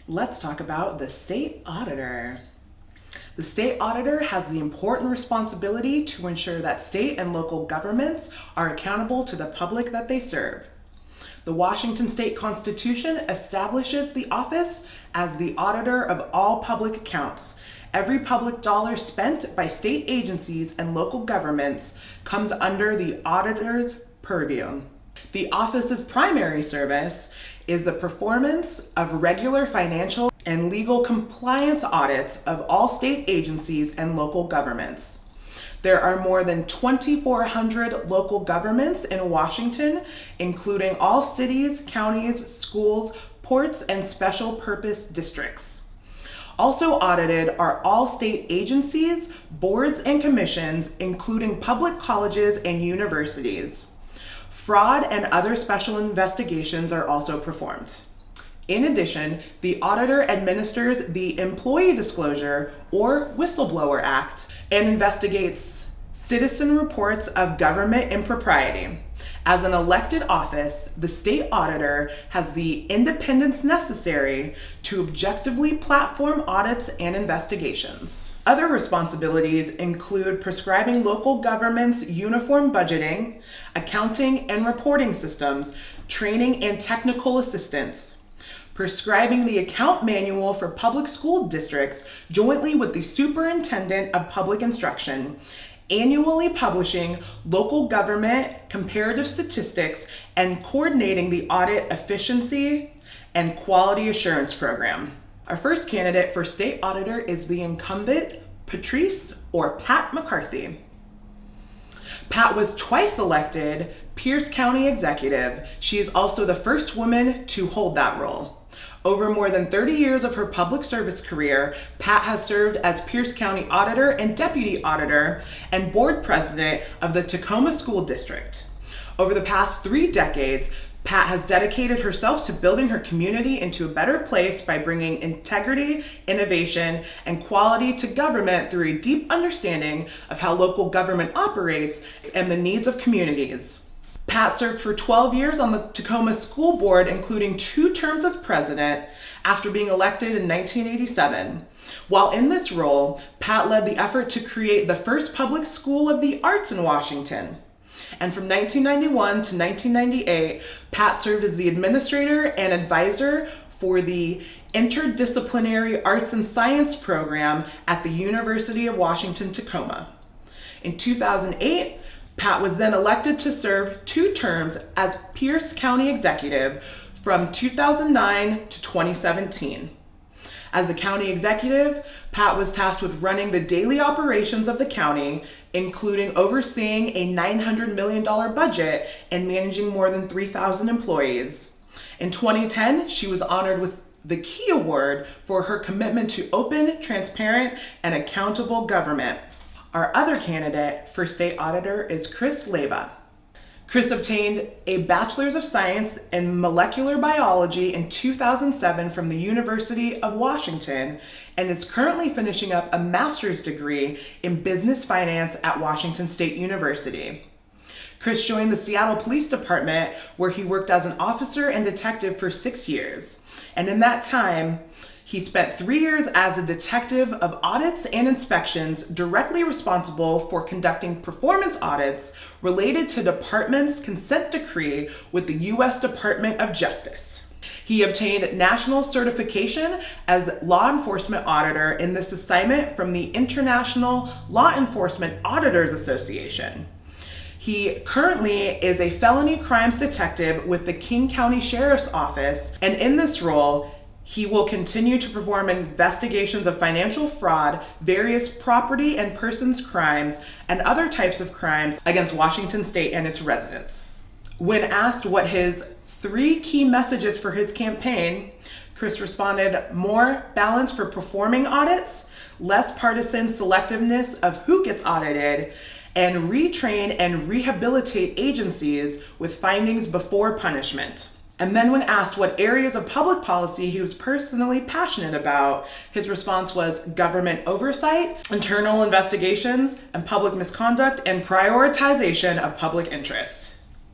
Let's talk about the state auditor. The state auditor has the important responsibility to ensure that state and local governments are accountable to the public that they serve. The Washington State Constitution establishes the office as the auditor of all public accounts. Every public dollar spent by state agencies and local governments comes under the auditor's purview. The office's primary service is the performance of regular financial and legal compliance audits of all state agencies and local governments. There are more than 2,400 local governments in Washington, including all cities, counties, schools, ports, and special purpose districts. Also audited are all state agencies, boards, and commissions, including public colleges and universities. Fraud and other special investigations are also performed. In addition, the auditor administers the Employee Disclosure or Whistleblower Act and investigates citizen reports of government impropriety. As an elected office, the state auditor has the independence necessary to objectively platform audits and investigations. Other responsibilities include prescribing local governments' uniform budgeting, accounting and reporting systems, training and technical assistance, prescribing the account manual for public school districts jointly with the Superintendent of Public Instruction, annually publishing local government comparative statistics, and coordinating the audit efficiency and quality assurance program. Our first candidate for state auditor is the incumbent Patrice or Pat McCarthy. Pat was twice elected Pierce County Executive. She is also the first woman to hold that role. Over more than 30 years of her public service career, Pat has served as Pierce County Auditor and Deputy Auditor and Board President of the Tacoma School District. Over the past 3 decades, Pat has dedicated herself to building her community into a better place by bringing integrity, innovation, and quality to government through a deep understanding of how local government operates and the needs of communities. Pat served for 12 years on the Tacoma School Board, including 2 terms as president after being elected in 1987. While in this role, Pat led the effort to create the first public school of the arts in Washington. And from 1991 to 1998, Pat served as the administrator and advisor for the Interdisciplinary Arts and Science program at the University of Washington, Tacoma. In 2008, Pat was then elected to serve 2 terms as Pierce County Executive from 2009 to 2017. As the county executive, Pat was tasked with running the daily operations of the county, including overseeing a $900 million budget and managing more than 3,000 employees. In 2010, she was honored with the Key Award for her commitment to open, transparent, and accountable government. Our other candidate for state auditor is Chris Leyba. Chris obtained a Bachelor's of Science in Molecular Biology in 2007 from the University of Washington and is currently finishing up a master's degree in business finance at Washington State University. Chris joined the Seattle Police Department, where he worked as an officer and detective for 6 years. And in that time, he spent 3 years as a detective of audits and inspections, directly responsible for conducting performance audits related to department's consent decree with the U.S. Department of Justice. He obtained national certification as law enforcement auditor in this assignment from the International Law Enforcement Auditors Association. He currently is a felony crimes detective with the King County Sheriff's Office, and in this role, he will continue to perform investigations of financial fraud, various property and persons crimes, and other types of crimes against Washington State and its residents. When asked what his 3 key messages for his campaign, Chris responded, more balance for performing audits, less partisan selectiveness of who gets audited, and retrain and rehabilitate agencies with findings before punishment. And then when asked what areas of public policy he was personally passionate about, his response was government oversight, internal investigations, and public misconduct, and prioritization of public interest.